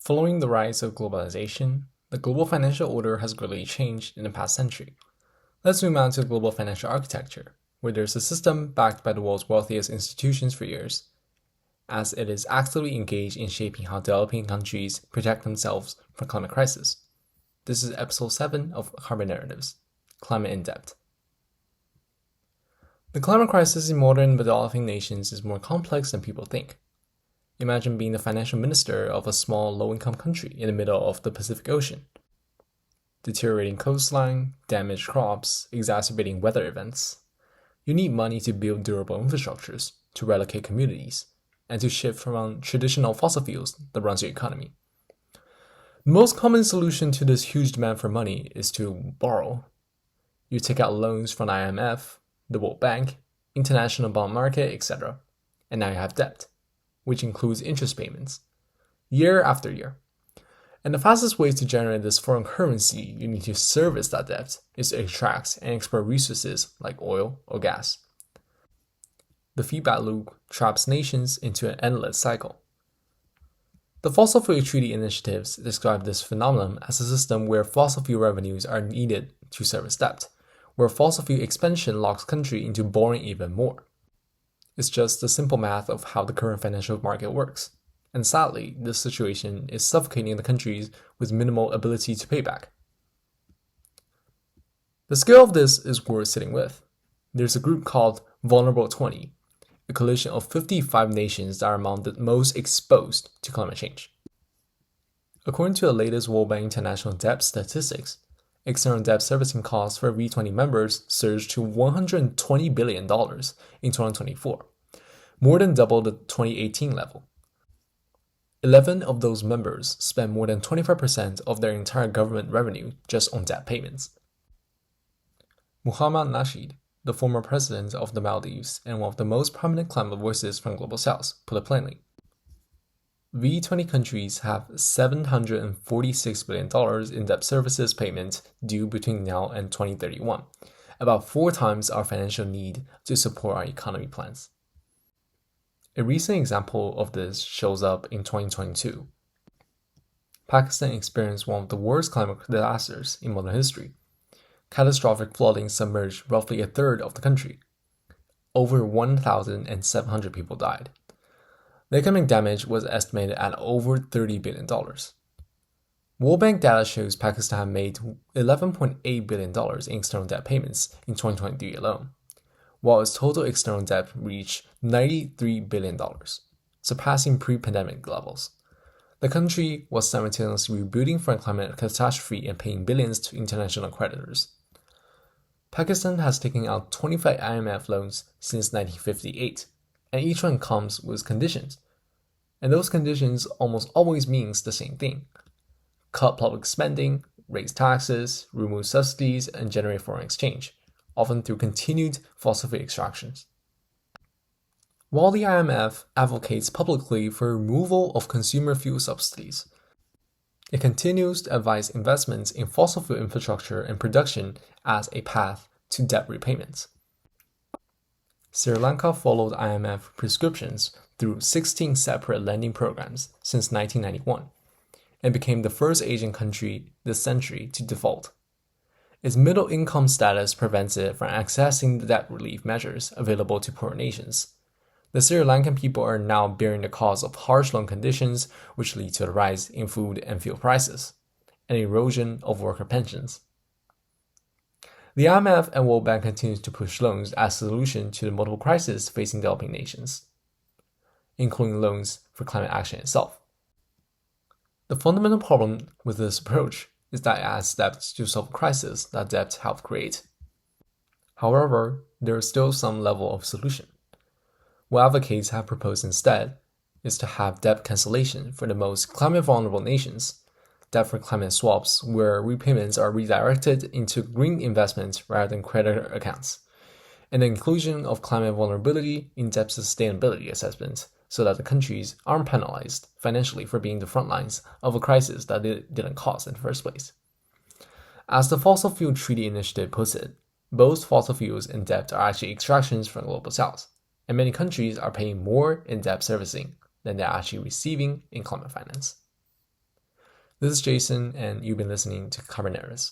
Following the rise of globalization, the global financial order has greatly changed in the past century. Let's zoom out to global financial architecture, where there's a system backed by the world's wealthiest institutions for years, as it is actively engaged in shaping how developing countries protect themselves from climate crisis. This is episode 7 of Carbon Narratives, Climate in Depth. The climate crisis in modern developing nations is more complex than people think. Imagine being the financial minister of a small, low-income country in the middle of the Pacific Ocean. Deteriorating coastline, damaged crops, exacerbating weather events. You need money to build durable infrastructures, to relocate communities, and to shift from traditional fossil fuels that runs your economy. The most common solution to this huge demand for money is to borrow. You take out loans from the IMF, the World Bank, international bond market, etc. And now you have debt, which includes interest payments, year after year. And the fastest way to generate this foreign currency you need to service that debt is to extract and export resources like oil or gas. The feedback loop traps nations into an endless cycle. The Fossil Fuel Treaty initiatives describe this phenomenon as a system where fossil fuel revenues are needed to service debt, where fossil fuel expansion locks country into borrowing even more. It's just the simple math of how the current financial market works. And sadly, this situation is suffocating the countries with minimal ability to pay back. The scale of this is worth sitting with. There's a group called Vulnerable 20, a coalition of 55 nations that are among the most exposed to climate change. According to the latest World Bank International Debt Statistics, external debt servicing costs for V20 members surged to $120 billion in 2024, more than double the 2018 level. 11 of those members spend more than 25% of their entire government revenue just on debt payments. Muhammad Nasheed, the former president of the Maldives and one of the most prominent climate voices from Global South, put it plainly. V20 countries have $746 billion in debt services payments due between now and 2031, about 4 times our financial need to support our economy plans. A recent example of this shows up in 2022. Pakistan experienced one of the worst climate disasters in modern history. Catastrophic flooding submerged roughly a third of the country. Over 1,700 people died. The economic damage was estimated at over $30 billion. World Bank data shows Pakistan had made $11.8 billion in external debt payments in 2023 alone, while its total external debt reached $93 billion, surpassing pre-pandemic levels. The country was simultaneously rebuilding from a climate catastrophe and paying billions to international creditors. Pakistan has taken out 25 IMF loans since 1958, and each one comes with conditions. And those conditions almost always means the same thing. Cut public spending, raise taxes, remove subsidies, and generate foreign exchange, often through continued fossil fuel extractions. While the IMF advocates publicly for removal of consumer fuel subsidies, it continues to advise investments in fossil fuel infrastructure and production as a path to debt repayments. Sri Lanka followed IMF prescriptions through 16 separate lending programs since 1991 and became the first Asian country this century to default. Its middle income status prevents it from accessing the debt relief measures available to poor nations. The Sri Lankan people are now bearing the cost of harsh loan conditions, which lead to a rise in food and fuel prices, and erosion of worker pensions. The IMF and World Bank continue to push loans as a solution to the multiple crises facing developing nations, including loans for climate action itself. The fundamental problem with this approach is that it adds debt to solve crises that debt helped create. However, there is still some level of solution. What advocates have proposed instead is to have debt cancellation for the most climate-vulnerable nations, debt for climate swaps where repayments are redirected into green investments rather than creditor accounts, and the inclusion of climate vulnerability in debt sustainability assessment so that the countries aren't penalized financially for being the front lines of a crisis that they didn't cause in the first place. As the Fossil Fuel Treaty Initiative puts it, both fossil fuels and debt are actually extractions from the Global South, and many countries are paying more in debt servicing than they're actually receiving in climate finance. This is Jason, and you've been listening to Carbonaris.